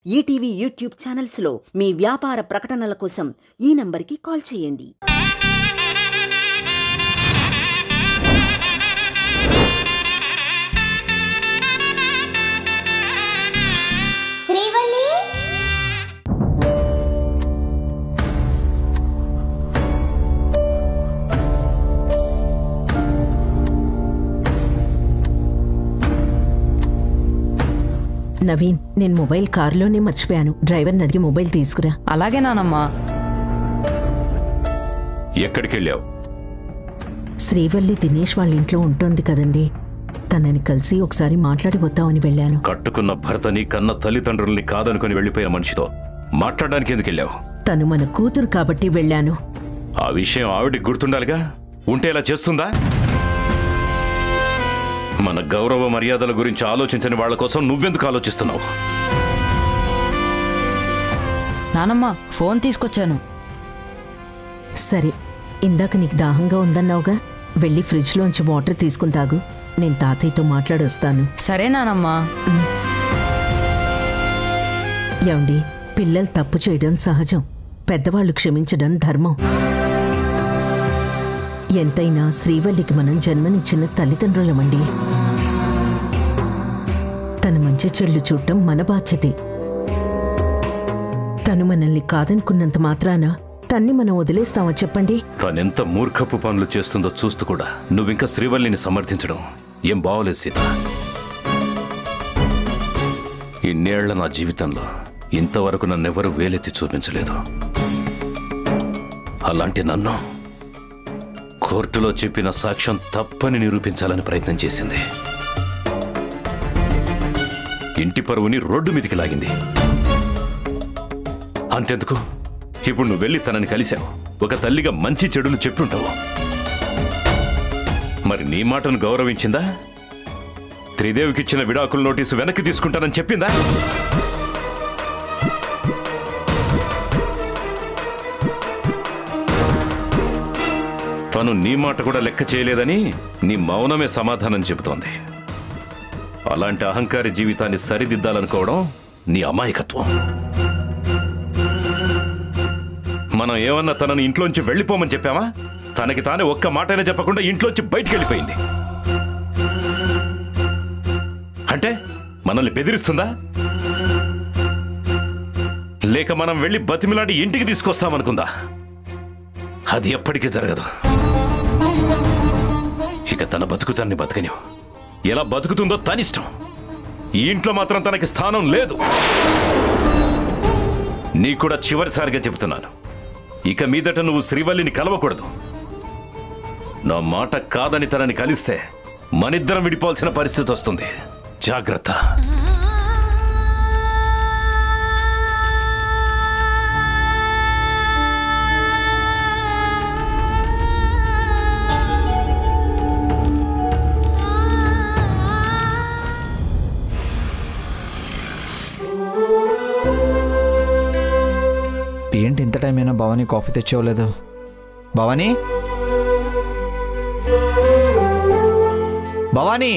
ETV YouTube ఛానల్స్లో మీ వ్యాపార ప్రకటనల కోసం ఈ నంబర్కి కాల్ చేయండి. నవీన్, నేను మొబైల్ కారులోనే మర్చిపోయాను. డ్రైవర్ని అడిగి మొబైల్ తీసుకురా. అలాగే నానమ్మా. ఎక్కడికెళ్ళావు? శ్రీవల్లి దినేష్ వాళ్ళ ఇంట్లో ఉంటుంది కదండి, తనని కలిసి ఒకసారి మాట్లాడి వద్దామని వెళ్ళాను. కట్టుకున్న భర్తని కన్న తల్లిదండ్రుల్ని కాదనుకుని వెళ్ళిపోయిన మనిషితో మాట్లాడడానికి ఎందుకు వెళ్ళావు? తను మన కూతురు కాబట్టి వెళ్ళాను. ఆ విషయం ఆవిడికి గుర్తుండాలిగా, ఉంటే ఇలా చేస్తుందా? మన గౌరవ మర్యాదల గురించి ఆలోచించని వాళ్ల కోసం నువ్వెందుకు ఆలోచిస్తున్నావు? నానమ్మ, ఫోన్ తీసుకొచ్చాను. సరే, ఇందాక నీకు దాహంగా ఉందన్నావుగా, వెళ్ళి ఫ్రిడ్జ్లోంచి వాటర్ తీసుకుని తాగు. నేను తాతయ్యతో మాట్లాడొస్తాను. సరే నానమ్మా. ఏమండి, పిల్లలు తప్పు చేయడం సహజం, పెద్దవాళ్ళు క్షమించడం ధర్మం. ఎంతైనా శ్రీవల్లికి మనం జన్మనిచ్చిన తల్లిదండ్రులమండి. తన మంచి చెల్లు చూడటం మన బాధ్యతే. తను మనల్ని కాదనుకున్నంత మాత్రాన తన్ని మనం వదిలేస్తామా చెప్పండి? తనెంత మూర్ఖపు పనులు చేస్తుందో చూస్తూ కూడా నువ్వింకా శ్రీవల్లిని సమర్థించడం ఏం బాగోలేదు సీత. ఇన్నేళ్ల నా జీవితంలో ఇంతవరకు నన్నెవరూ వేలెత్తి చూపించలేదు. అలాంటి నన్ను కోర్టులో చెప్పిన సాక్ష్యం తప్పని నిరూపించాలని ప్రయత్నం చేసింది. ఇంటి పరువుని రోడ్డు మీదికి లాగింది. అంతెందుకు, ఇప్పుడు నువ్వు వెళ్ళి తనని కలిశావు. ఒక తల్లిగా మంచి చెడులు చెప్పుంటావు. మరి నీ మాటను గౌరవించిందా? త్రిదేవికిచ్చిన విడాకుల నోటీసు వెనక్కి తీసుకుంటానని చెప్పిందా? తను నీ మాట కూడా లెక్క చేయలేదని నీ మౌనమే సమాధానం చెబుతోంది. అలాంటి అహంకారి జీవితాన్ని సరిదిద్దాలనుకోవడం నీ అమాయకత్వం. మనం ఏమన్నా తనని ఇంట్లోంచి వెళ్ళిపోమని చెప్పామా? తనకి తానే ఒక్క మాటైనా చెప్పకుండా ఇంట్లోంచి బయటికి వెళ్ళిపోయింది. అంటే మనల్ని బెదిరిస్తుందా? లేక మనం వెళ్ళి బతిమిలాడి ఇంటికి తీసుకొస్తామనుకుందా? అది ఎప్పటికీ జరగదు. ఇక తన బతుకుతాన్ని బతకనివ్వు. ఎలా బతుకుతుందో తనిష్టం. ఈ ఇంట్లో మాత్రం తనకి స్థానం లేదు. నీ కూడా చివరిసారిగా చెబుతున్నాను, ఇక మీదట నువ్వు శ్రీవల్లిని కలవకూడదు. నా మాట కాదని తనని కలిస్తే మనిద్దరం విడిపోవాల్సిన పరిస్థితి వస్తుంది. జాగ్రత్త. ఏంటి ఇంత టైం అయినా భవానీ కాఫీ తెచ్చేవలేదు? భవానీ, భవానీ,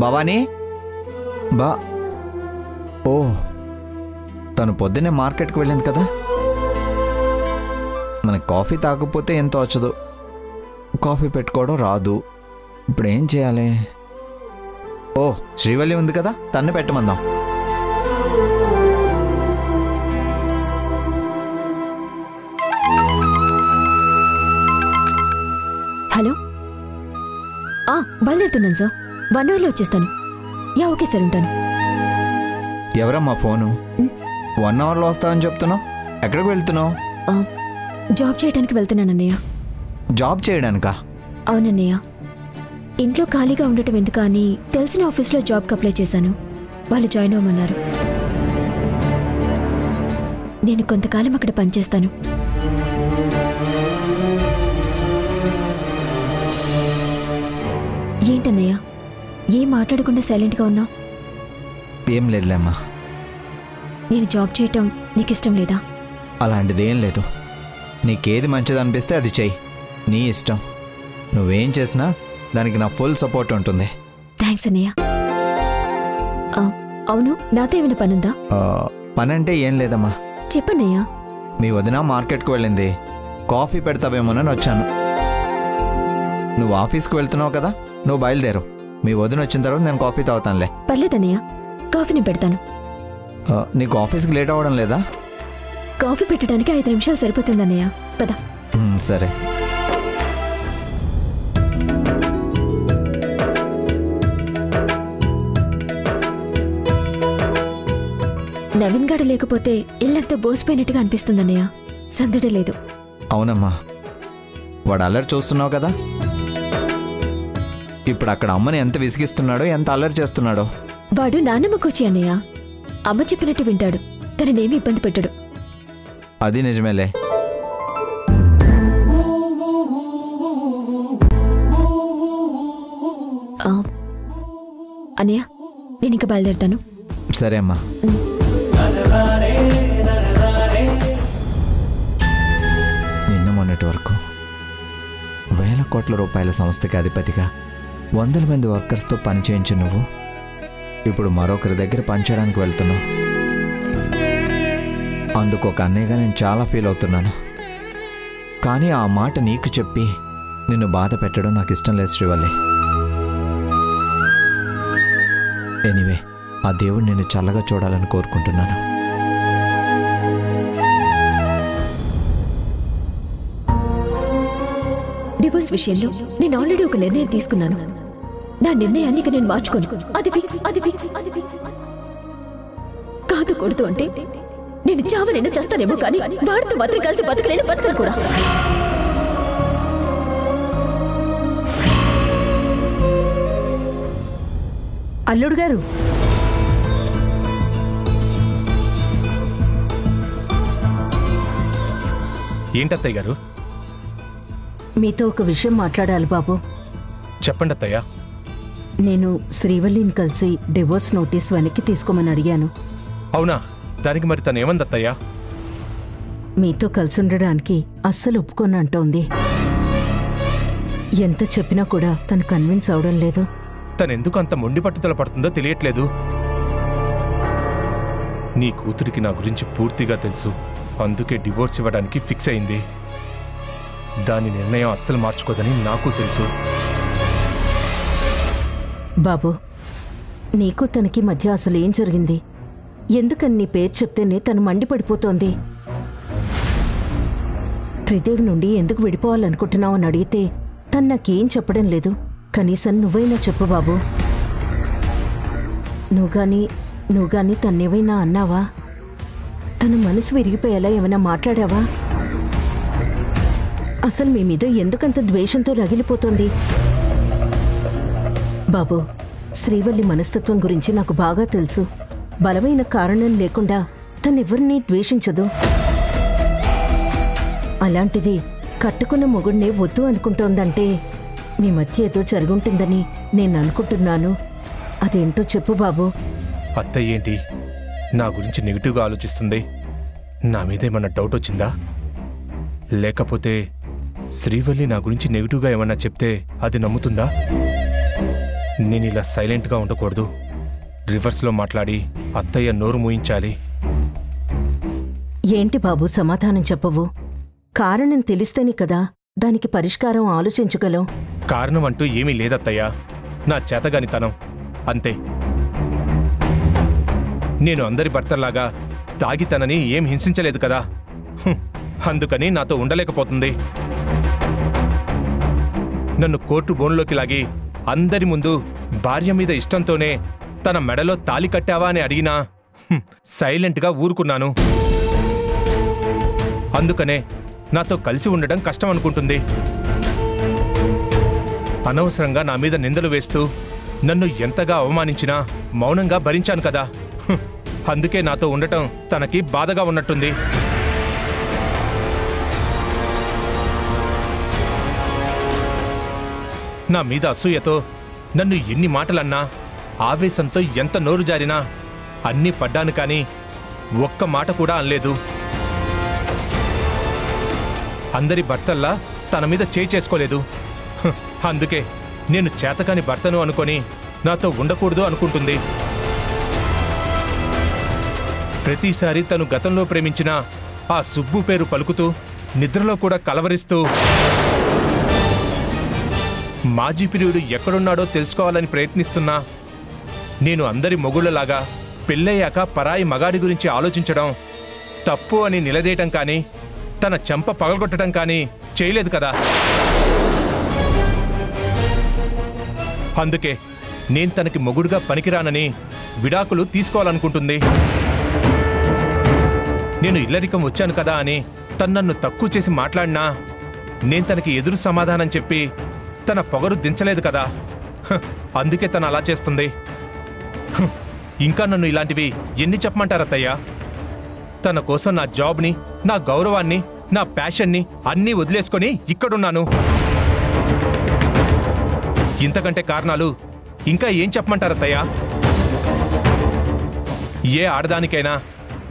భవానీ, ఓ, తను పొద్దున్నే మార్కెట్కి వెళ్ళింది కదా. మనకి కాఫీ తాగకపోతే ఎంత వచ్చదు, కాఫీ పెట్టుకోవడం రాదు. ఇప్పుడు ఏం చేయాలి? ఓ, శ్రీవల్లి ఉంది కదా, తన్ను పెట్టమందాం. హలో, బయలుదేరుతున్నాను సార్. 1 అవర్లో వచ్చేస్తాను. యా, ఓకే సార్, ఉంటాను. ఎవరమ్మా ఫోను? 1 అవర్లో వస్తానని చెప్తున్నావు. ఎక్కడికి వెళ్తున్నావు? జాబ్ చేయడానికి వెళ్తున్నానన్నయ్య. జాబ్ చేయడానికా? అవునన్నయ్య. ఇంట్లో ఖాళీగా ఉండటం ఎందుకు అని తెలిసిన ఆఫీస్లో జాబ్కి అప్లై చేశాను. వాళ్ళు జాయిన్ అవ్వమన్నారు. నేను కొంతకాలం అక్కడ పనిచేస్తాను. ఏంటన్నయ్య, ఏం మాట్లాడకుండా సైలెంట్గా ఉన్నావు? ఏం లేదులేమ్మా. నేను జాబ్ చేయటం నీకు ఇష్టం లేదా? అలాంటిదేం లేదు. నీకేది మంచిది అనిపిస్తే అది చెయ్యి, నీ ఇష్టం. నువ్వేం చేసినా దానికి నా ఫుల్ సపోర్ట్ ఉంటుంది. థ్యాంక్స్ అన్నయ్య. అవును, నాతో ఏమైనా పనుందా? పని అంటే ఏం లేదమ్మా. చెప్పన్నయ్యా. మీ వదిన మార్కెట్కు వెళ్ళింది, కాఫీ పెడతావేమోనని వచ్చాను. నువ్వు ఆఫీస్కి వెళ్తున్నావు కదా, నువ్వు బయలుదేరు. మీ వదిన వచ్చిన తర్వాత నేను కాఫీ తాగుతానులే. పర్లేదన్నయ్య, కాఫీని పెడతాను. నీకు ఆఫీస్కి లేట్ అవ్వడం లేదా? కాఫీ పెట్టడానికి 5 నిమిషాలు సరిపోతుందన్నయ్య. పద. సరే. నవీన్ గాడు లేకపోతే ఇల్లంతా బోసిపోయినట్టుగా అనిపిస్తుందన్నయ్య. సందడి లేదు. అవునమ్మా, వాడు అల్లరి చూస్తున్నావు కదా. ఇప్పుడు అక్కడ అమ్మని ఎంత విసిగిస్తున్నాడో, ఎంత అల్లరి చేస్తున్నాడో. వాడు నాన్నమ్మ కూచి అన్నయ్య. అమ్మ చెప్పినట్టు వింటాడు, తననేమి ఇబ్బంది పెట్టడు. అది నిజమేలే. అన్నయ్య, నేను ఇంకా బయలుదేరుతాను. సరే అమ్మా. నిన్న మొన్నటి వరకు వేల కోట్ల రూపాయల సంస్థకి అధిపతిగా 100 మంది వర్కర్స్తో పనిచేయించు నువ్వు ఇప్పుడు మరొకరి దగ్గర పనిచేయడానికి వెళ్తున్నావు. అందుకు ఒక అన్నయ్యగా నేను చాలా ఫీల్ అవుతున్నాను. కానీ ఆ మాట నీకు చెప్పి నిన్ను బాధ పెట్టడం నాకు ఇష్టం లేదు శ్రీవల్లి. ఎనీవే, ఆ దేవుడు నిన్ను చల్లగా చూడాలని కోరుకుంటున్నాను. డివోర్స్ విషయంలో నేను ఆల్రెడీ ఒక నిర్ణయం తీసుకున్నాను. నా నిర్ణయాన్ని ఇక నేను మార్చుకోను. అది ఫిక్స్, అది ఫిక్స్, అది ఫిక్స్. కాదు కొడుతూ అంటే నేను చావనైనా చేస్తానేమో, కానీ వాడితో మాత్రం కలిసి బతకలేను, బతకను కూడా. అల్లుడు గారు, ఏంటత్తయ్య గారు? మీతో ఒక విషయం మాట్లాడాలి బాబు. చెప్పండి అత్తయ్య. నేను శ్రీవల్లిని కలిసి డివోర్స్ నోటీస్ వెనక్కి తీసుకోమని అడిగాను. అవునా? దానికి మరి తను ఏమంది అత్తయ్య? మీతో కలిసి ఉండడానికి అస్సలు ఒప్పుకొని అంటోంది. ఎంత చెప్పినా కూడా తను కన్విన్స్ అవడం లేదు. తనెందుకు అంత మొండి పట్టుదల పడుతుందో తెలియట్లేదు. నీ కూతురికి నా గురించి పూర్తిగా తెలుసు, అందుకే డివోర్స్ ఇవ్వడానికి ఫిక్స్ అయింది. దాని నిర్ణయం అస్సలు మార్చుకోదని నాకు తెలుసు. బాబు, నీకు తనకి మధ్య అసలు ఏం జరిగింది? ఎందుకని నీ పేరు చెప్తేనే తను మండిపడిపోతోంది. త్రిదేవి నుండి ఎందుకు విడిపోవాలనుకుంటున్నావు అని అడిగితే తను నాకేం చెప్పడం లేదు. కనీసం నువ్వైనా చెప్పు బాబు. నువ్వు గాని తన్నేవైనా అన్నావా? తన మనసు విరిగిపోయేలా ఏమైనా మాట్లాడావా? అసలు మీ మీద ఎందుకంత ద్వేషంతో రగిలిపోతోంది? బాబు, శ్రీవల్లి మనస్తత్వం గురించి నాకు బాగా తెలుసు. బలమైన కారణం లేకుండా తనెవరినీ ద్వేషించదు. అలాంటిది కట్టుకున్న మొగుడినే వద్దు అనుకుంటోందంటే మీ మధ్య ఏదో జరుగుంటుందని నేను అనుకుంటున్నాను. అదేంటో చెప్పు బాబు. అత్తయ్య ఏంటి నా గురించి నెగిటివ్గా ఆలోచిస్తుంది? నా మీదేమన్నా డౌట్ వచ్చిందా? లేకపోతే శ్రీవల్లి నా గురించి నెగిటివ్గా ఏమన్నా చెప్తే అది నమ్ముతుందా? నేను ఇలా సైలెంట్గా ఉండకూడదు. రివర్స్లో మాట్లాడి అత్తయ్య నోరు మూయించాలి. ఏంటి బాబు సమాధానం చెప్పవు? కారణం తెలిస్తేనే కదా దానికి పరిష్కారం ఆలోచించగలం. కారణం అంటూ ఏమీ లేదత్తయ్య, నా చేతగానితనం అంతే. నేను అందరి భర్తల్లాగా తాగి తనని ఏం హింసించలేదు కదా, అందుకని నాతో ఉండలేకపోతుంది. నన్ను కోర్టు బోన్లోకి లాగి అందరి ముందు భార్య మీద ఇష్టంతోనే తన మెడలో తాళి కట్టావా అని అడిగినా సైలెంట్గా ఊరుకున్నాను. అందుకనే నాతో కలిసి ఉండడం కష్టం అనుకుంటుంది. అనవసరంగా నా మీద నిందలు వేస్తూ నన్ను ఎంతగా అవమానించినా మౌనంగా భరించాను కదా, అందుకే నాతో ఉండటం తనకి బాధగా ఉన్నట్టుంది. నా మీద అసూయతో నన్ను ఎన్ని మాటలన్నా, ఆవేశంతో ఎంత నోరు జారినా అన్నీ పడ్డాను, కానీ ఒక్క మాట కూడా అనలేదు. అందరి భర్తల్లా తన మీద చేయి చేసుకోలేదు. అందుకే నేను చేతకాని భర్తను అనుకొని నాతో ఉండకూడదు అనుకుంటుంది. ప్రతిసారి తను గతంలో ప్రేమించిన ఆ సుబ్బు పేరు పలుకుతూ నిద్రలో కూడా కలవరిస్తూ మాజీ ప్రియుడు ఎక్కడున్నాడో తెలుసుకోవాలని ప్రయత్నిస్తున్నా నేను అందరి మొగుళ్ళలాగా పెళ్ళయ్యాక పరాయి మగాడి గురించి ఆలోచించడం తప్పు అని నిలదీయటం కానీ తన చెంప పగలగొట్టడం కానీ చేయలేదు కదా. అందుకే నేను తనకి మొగుడుగా పనికిరానని విడాకులు తీసుకోవాలనుకుంటుంది. నేను ఇల్లరికం వచ్చాను కదా అని తను నన్ను తక్కువ చేసి మాట్లాడినా నేను తనకి ఎదురు సమాధానం చెప్పి తన పొగరు దించలేదు కదా. అందుకే తను అలా చేస్తుంది. ఇంకా నన్ను ఇలాంటివి ఎన్ని చెప్పమంటారత్తయ్యా? తన కోసం నా జాబ్ని, నా గౌరవాన్ని, నా ప్యాషన్ని అన్నీ వదిలేసుకొని ఇక్కడున్నాను. ఇంతకంటే కారణాలు ఇంకా ఏం చెప్పమంటారత్తయ్యా? ఏ ఆడదానికైనా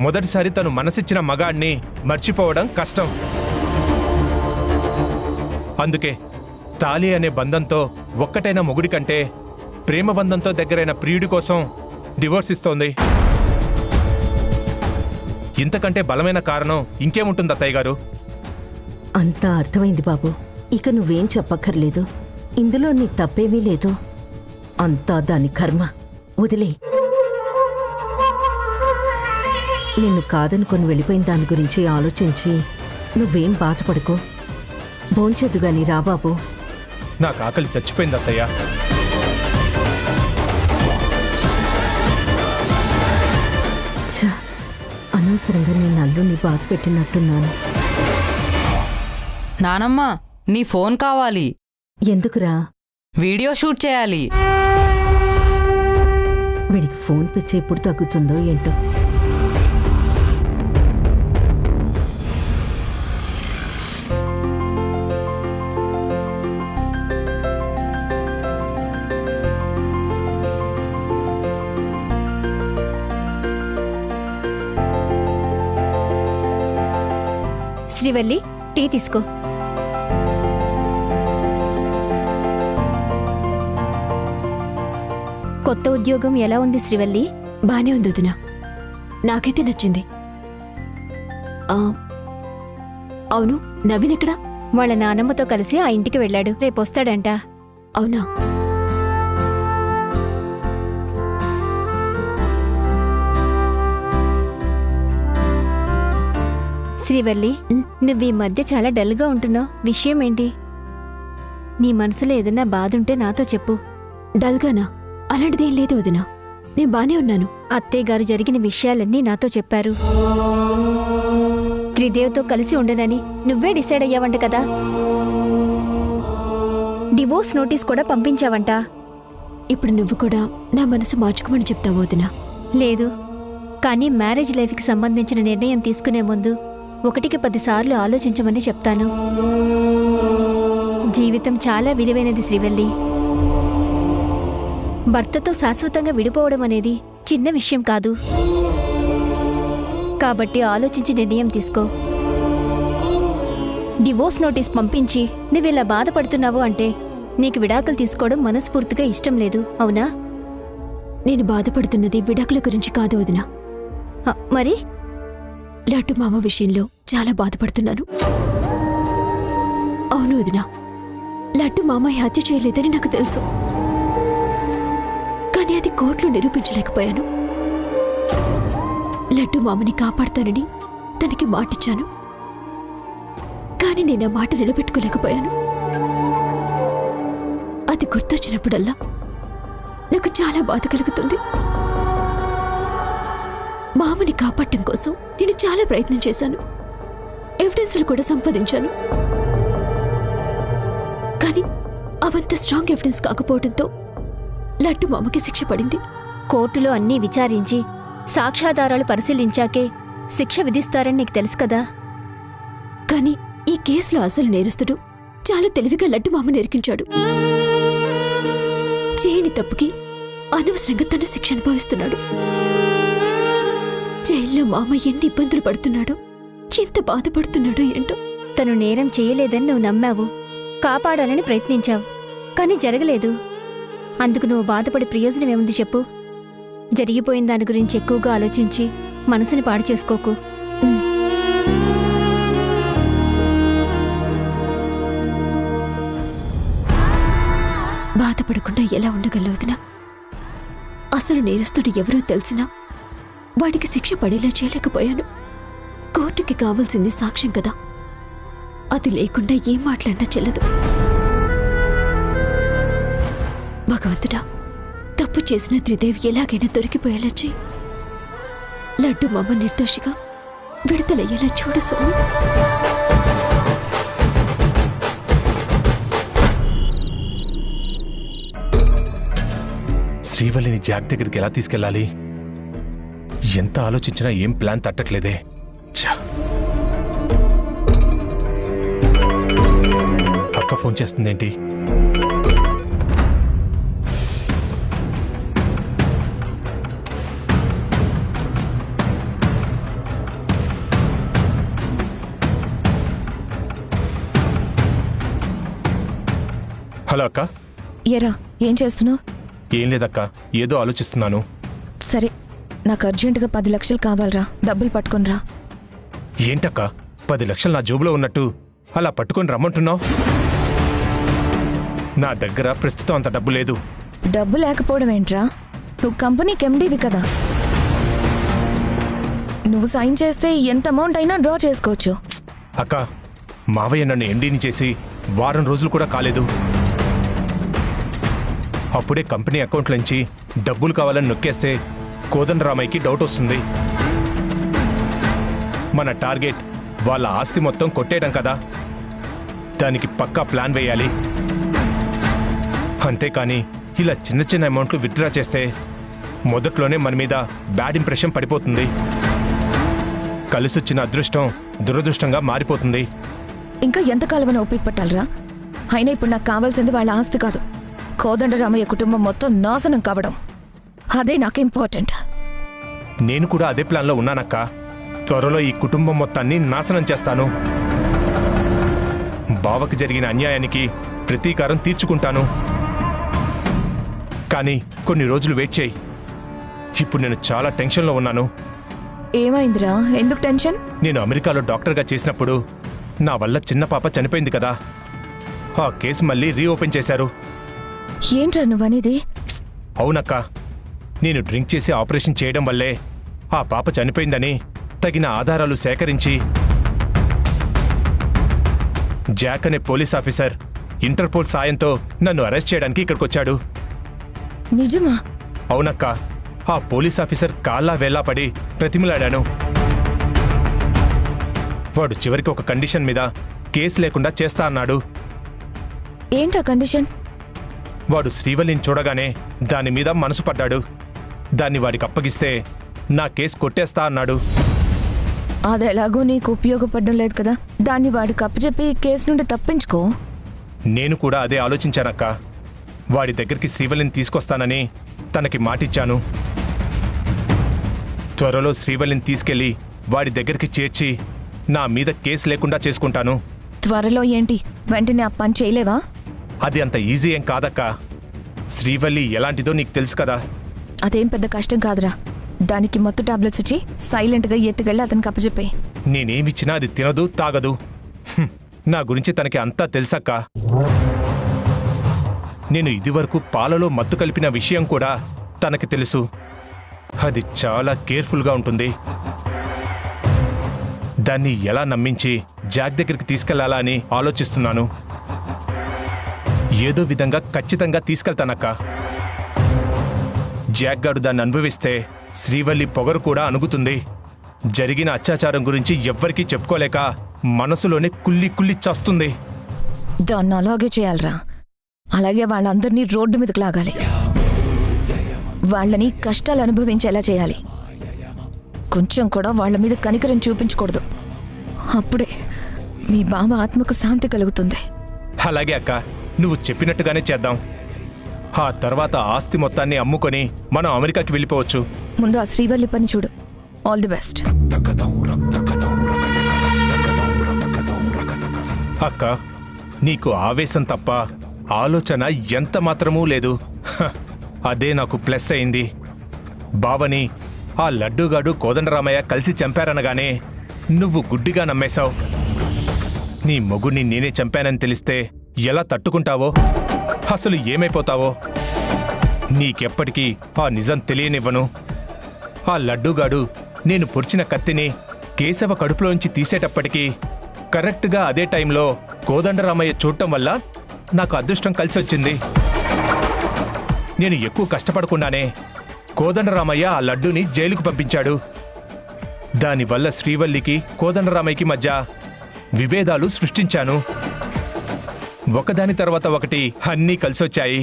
మొదటిసారి తను మనసిచ్చిన మగాడిని మర్చిపోవడం కష్టం. అందుకే తాళి అనే బంధంతో ఒక్కటైన మొగుడి కంటే ప్రేమ బంధంతో దగ్గరైన ప్రియుడి కోసం డివోర్స్ ఇస్తోంది. ఇంతకంటే బలమైన కారణం ఇంకేముంటుంది అత్తయ్య గారు? అంతా అర్థమైంది బాబు. ఇక నువ్వేం చెప్పక్కర్లేదు. ఇందులో నీ తప్పేమీ లేదు. అంతా దాని కర్మ. వదిలే. నిన్ను కాదనుకొని వెళ్ళిపోయిన దాని గురించి ఆలోచించి నువ్వేం బాధపడుకో. భోంచెద్దు గాని రా బాబు. నాకు ఆకలి చచ్చిపోయింది అత్తయ్య. అనవసరంగా నేను అల్లుని బాధ పెట్టినట్టున్నాను. నానమ్మ, నీ ఫోన్ కావాలి. ఎందుకురా? వీడియో షూట్ చేయాలి. వీడికి ఫోన్ పిచ్చి ఎప్పుడు తగ్గుతుందో ఏంటో. శ్రీవల్లి, టీ తీసుకో. కొత్త ఉద్యోగం ఎలా ఉంది శ్రీవల్లి? బానే ఉంది వదినా. నాకైతే నచ్చింది. అవును, నవీన్ ఎక్కడా? వాళ్ళ నానమ్మతో కలిసి ఆ ఇంటికి వెళ్ళాడు. రేపొస్తాడంట. అవునా? శ్రీవల్లి, నువ్వు ఈ మధ్య చాలా డల్గా ఉంటున్నావు. విషయం ఏంటి? నీ మనసులో ఏదన్నా బాధుంటే నాతో చెప్పు. డల్గానా? అలాంటిదేం లేదు వదినా. నేను బానే ఉన్నాను. అత్తయ్య గారు జరిగిన విషయాలన్నీ నాతో చెప్పారు. త్రిదేవ్తో కలిసి ఉండనని నువ్వే డిసైడ్ అయ్యావంట కదా. డివోర్స్ నోటీస్ కూడా పంపించావంట. ఇప్పుడు నువ్వు కూడా నా మనసు మార్చుకోమని చెప్తావు వదినా? లేదు, కానీ మ్యారేజ్ లైఫ్కి సంబంధించిన నిర్ణయం తీసుకునే ముందు 1కి 10 సార్లు ఆలోచించమని చెప్తాను. జీవితం చాలా విలువైనది శ్రీవల్లి. భర్తతో శాశ్వతంగా విడిపోవడం అనేది చిన్న విషయం కాదు. కాబట్టి ఆలోచించి నిర్ణయం తీసుకో. డివోర్స్ నోటీస్ పంపించి నువ్విలా బాధపడుతున్నావు అంటే నీకు విడాకులు తీసుకోవడం మనస్ఫూర్తిగా ఇష్టం లేదు, అవునా? నేను బాధపడుతున్నది విడాకుల గురించి కాదు వదినా. మరి? లడ్డు మామ విషయంలో చాలా బాధపడుతున్నాను. అవును వదినా, లడ్డు మామ హత్య చేయలేదని నాకు తెలుసు. కానీ అది కోర్టులో నిరూపించలేకపోయాను. లడ్డు మామని కాపాడతానని తనకి మాటిచ్చాను. కానీ నేను ఆ మాట నిలబెట్టుకోలేకపోయాను. అది గుర్తొచ్చినప్పుడల్లా నాకు చాలా బాధ కలుగుతుంది. మామని కాపాడటం కోసం నేను చాలా ప్రయత్నం చేశాను. ఎవిడెన్స్లు కూడా సంపాదించాను. కానీ అవంత స్ట్రాంగ్ ఎవిడెన్స్ కాకపోవడంతో లడ్డు మామకి శిక్ష పడింది. కోర్టులో అన్నీ విచారించి సాక్ష్యాధారాలు పరిశీలించాకే శిక్ష విధిస్తారని నీకు తెలుసు కదా. కానీ ఈ కేసులో అసలు నేరస్తుడు చాలా తెలివిగా లడ్డు మామని ఇరికించాడు. చేయని తప్పుకి అనవసరంగా తను శిక్ష అనుభవిస్తున్నాడు. జైల్లో మామ ఎన్ని ఇబ్బందులు పడుతున్నాడో, ఎంత బాధపడుతున్నాడో ఏంటో. తను నేరం చేయలేదని నువ్వు నమ్మావు, కాపాడాలని ప్రయత్నించావు. కానీ జరగలేదు. అందుకు నువ్వు బాధపడి ప్రయోజనం ఏముంది చెప్పు? జరిగిపోయిన దాని గురించి ఎక్కువగా ఆలోచించి మనసుని పాడు చేసుకోకు. బాధపడకుండా ఎలా ఉండగలవు వదినా? అసలు నేరస్తుడు ఎవరో తెలిసినా వాడికి శిక్ష పడేలా చేయలేకపోయాను. కోర్టుకి కావాల్సింది సాక్ష్యం కదా, అది లేకుండా ఏం మాట్లాడినా చెల్లదు. భగవంతుడా, తప్పు చేసిన త్రిదేవి ఎలాగైనా దొరికిపోయేలా చెయ్యి. లడ్డు మామ నిర్దోషిగా విడుదలయ్యేలా చూడు స్వామి. శ్రీవల్లిని జాక్ దగ్గరికి ఎలా తీసుకెళ్ళాలి? ఎంత ఆలోచించినా ఏం ప్లాన్ తట్టట్లేదే. అక్క ఫోన్ చేస్తుందేంటి? హలో అక్క. ఏరా, ఏం చేస్తున్నావు? ఏం లేదక్క, ఏదో ఆలోచిస్తున్నాను. సరే, నాకు అర్జెంటుగా 10 లక్షలు కావాలరా, డబ్బులు పట్టుకొనిరా. ఏంటక్క 10 లక్షలు నా జోబులో ఉన్నట్టు అలా పట్టుకొని రమ్మంటున్నావు? నా దగ్గర ప్రస్తుతం అంత డబ్బు లేదు. డబ్బు లేకపోవడం ఏంట్రా? నువ్వు కంపెనీకి ఎండీవి కదా. నువ్వు సైన్ చేస్తే ఎంత అమౌంట్ అయినా డ్రా చేసుకోవచ్చు. అక్క, మావయ్య నన్ను ఎండీని చేసి వారం రోజులు కూడా కాలేదు. అప్పుడే కంపెనీ అకౌంట్ నుంచి డబ్బులు కావాలని నొక్కేస్తే కోదండరామయ్యకి డౌట్ వస్తుంది. మన టార్గెట్ వాళ్ళ ఆస్తి మొత్తం కొట్టేయడం కదా. దానికి పక్కా ప్లాన్ వేయాలి. అంతేకాని ఇలా చిన్న చిన్న అమౌంట్లు విత్డ్రా చేస్తే మొదట్లోనే మన మీద బ్యాడ్ ఇంప్రెషన్ పడిపోతుంది. కలిసొచ్చిన అదృష్టం దురదృష్టంగా మారిపోతుంది. ఇంకా ఎంతకాలమని ఓపిక పట్టాలరా? అయినా ఇప్పుడు నాకు కావాల్సింది వాళ్ళ ఆస్తి కాదు, కోదండరామయ్య కుటుంబం మొత్తం నాశనం కావడం. అదే నాకు ఇంపార్టెంట్. నేను కూడా అదే ప్లాన్లో ఉన్నానక్క. త్వరలో ఈ కుటుంబం మొత్తాన్ని నాశనం చేస్తాను. బావకి జరిగిన అన్యాయానికి ప్రతీకారం తీర్చుకుంటాను. కానీ కొన్ని రోజులు వెయిట్ చేయి. ఇప్పుడు నేను చాలా టెన్షన్లో ఉన్నాను. ఏమైందిరా? ఎందుకు టెన్షన్? నేను అమెరికాలో డాక్టర్గా చేసినప్పుడు నా వల్ల చిన్న పాప చనిపోయింది కదా. ఆ కేసు మళ్ళీ రీఓపెన్ చేశారు. ఏంట్రా నువ్వనేది? అవునక్క, నేను డ్రింక్ చేసి ఆపరేషన్ చేయడం వల్లే ఆ పాప చనిపోయిందని తగిన ఆధారాలు సేకరించి జాక్ అనే పోలీస్ ఆఫీసర్ ఇంటర్పోల్ సాయంతో నన్ను అరెస్ట్ చేయడానికి ఇక్కడికొచ్చాడు. నిజమా? అవునక్క, ఆ పోలీస్ ఆఫీసర్ కాళ్ళా వేళ్ళా పడి ప్రతిమలాడాను. వాడు చివరికి ఒక కండిషన్ మీద కేసు లేకుండా చేస్తా అన్నాడు. ఏంటా కండిషన్? వాడు శ్రీవల్లిని చూడగానే దాని మీద మనసు పడ్డాడు. దాన్ని వాడికి అప్పగిస్తే నా కేసు కొట్టేస్తా అన్నాడు. అదెలాగో నీకు ఉపయోగపడడం లేదు కదా, దాన్ని వాడికి అప్పచెప్పి కేసు నుండి తప్పించుకో. నేను కూడా అదే ఆలోచించానక్క. వాడి దగ్గరికి శ్రీవల్లిని తీసుకొస్తానని తనకి మాటిచ్చాను. త్వరలో శ్రీవల్లిని తీసుకెళ్లి వాడి దగ్గరికి చేర్చి నా మీద కేసు లేకుండా చేసుకుంటాను. త్వరలో ఏంటి? వెంటనే ఆ పని చేయలేవా? అది అంత ఈజీ ఏం కాదక్క. శ్రీవల్లి ఎలాంటిదో నీకు తెలుసు కదా. అదేం పెద్ద కష్టం కాదురా. దానికి మత్తు టాబ్లెట్స్ ఇచ్చి సైలెంట్గా ఎత్తుకెళ్ళి అతనికి అప్పచెప్పే. నేనేమిచ్చినా అది తినదు, తాగదు. నా గురించి తనకి అంతా తెలుసక్క. నేను ఇదివరకు పాలలో మత్తు కలిపిన విషయం కూడా తనకి తెలుసు. అది చాలా కేర్ఫుల్గా ఉంటుంది. దాన్ని ఎలా నమ్మించి జాక్ దగ్గరికి తీసుకెళ్లాలా అని ఆలోచిస్తున్నాను. ఏదో విధంగా ఖచ్చితంగా తీసుకెళ్తానక్క. జాక్ గాడు దాన్ని అనుభవిస్తే శ్రీవల్లి పొగరు కూడా అణుగుతుంది. జరిగిన అత్యాచారం గురించి ఎవ్వరికీ చెప్పుకోలేక మనసులోనే కుల్లి కుల్లి చస్తుంది. దాన్ని అలాగే చేయాలరా. అలాగే వాళ్ళందరినీ రోడ్డు మీదకు లాగాలి. వాళ్ళని కష్టాలు అనుభవించేలా చేయాలి. కొంచెం కూడా వాళ్ళ మీద కనికరం చూపించకూడదు. అప్పుడే మీ బావ ఆత్మకు శాంతి కలుగుతుంది. అలాగే అక్క, నువ్వు చెప్పినట్టుగానే చేద్దాం. ఆ తర్వాత ఆస్తి మొత్తాన్ని అమ్ముకొని మనం అమెరికాకి వెళ్ళిపోవచ్చు. ముందు ఆ శ్రీవల్లి పని చూడు. All the best. అక్క, నీకు ఆవేశం తప్ప ఆలోచన ఎంత మాత్రమూ లేదు. అదే నాకు ప్లస్ అయింది. బావని ఆ లడ్డూగాడు కోదండరామయ్య కలిసి చంపారనగానే నువ్వు గుడ్డిగా నమ్మేశావు. నీ మొగుణ్ణి నేనే చంపానని తెలిస్తే ఎలా తట్టుకుంటావో, అసలు ఏమైపోతావో. నీకెప్పటికీ ఆ నిజం తెలియనివ్వను. ఆ లడ్డూగాడు నేను పొడిచిన కత్తిని కేశవ కడుపులోంచి తీసేటప్పటికీ కరెక్ట్గా అదే టైంలో కోదండరామయ్య చూడటం వల్ల నాకు అదృష్టం కలిసొచ్చింది. నేను ఎక్కువ కష్టపడకుండానే కోదండరామయ్య ఆ లడ్డూని జైలుకు పంపించాడు. దానివల్ల శ్రీవల్లికి కోదండరామయ్యకి మధ్య విభేదాలు సృష్టించాను. ఒకదాని తర్వాత ఒకటి అన్నీ కలిసొచ్చాయి.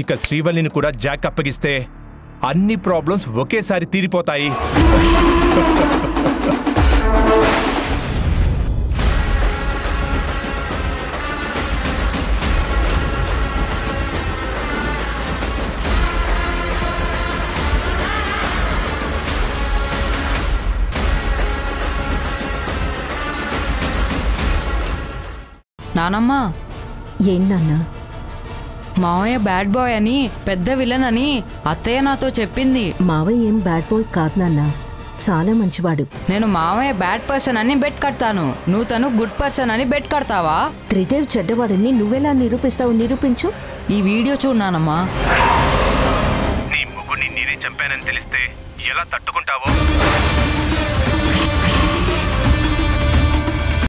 ఇక శ్రీవల్లిని కూడా జాక్ అప్పగిస్తే అన్ని ప్రాబ్లమ్స్ ఒకేసారి తీరిపోతాయి. నానమ్మా, ఏంటన్నా? మావయ్య బ్యాడ్ బాయ్ అని, పెద్ద విలన్ అని అత్తయ్య నాతో చెప్పింది. మావయ్య ఏం బ్యాడ్ బాయ్ కాదు నాన్న, చాలా మంచివాడు. నేను మావయ్య బ్యాడ్ పర్సన్ అని బెట్ కడతాను, నువ్వు తను గుడ్ పర్సన్ అని బెట్ కడతావా? త్రిదేవ్ చెడ్డవాడని నువ్వెలా నిరూపిస్తావు? నిరూపించు. ఈ వీడియో చూడనానమ్మా. నీ ముగ్గురిని నేనే చంపానని తెలిస్తే ఎలా తట్టుకుంటావో.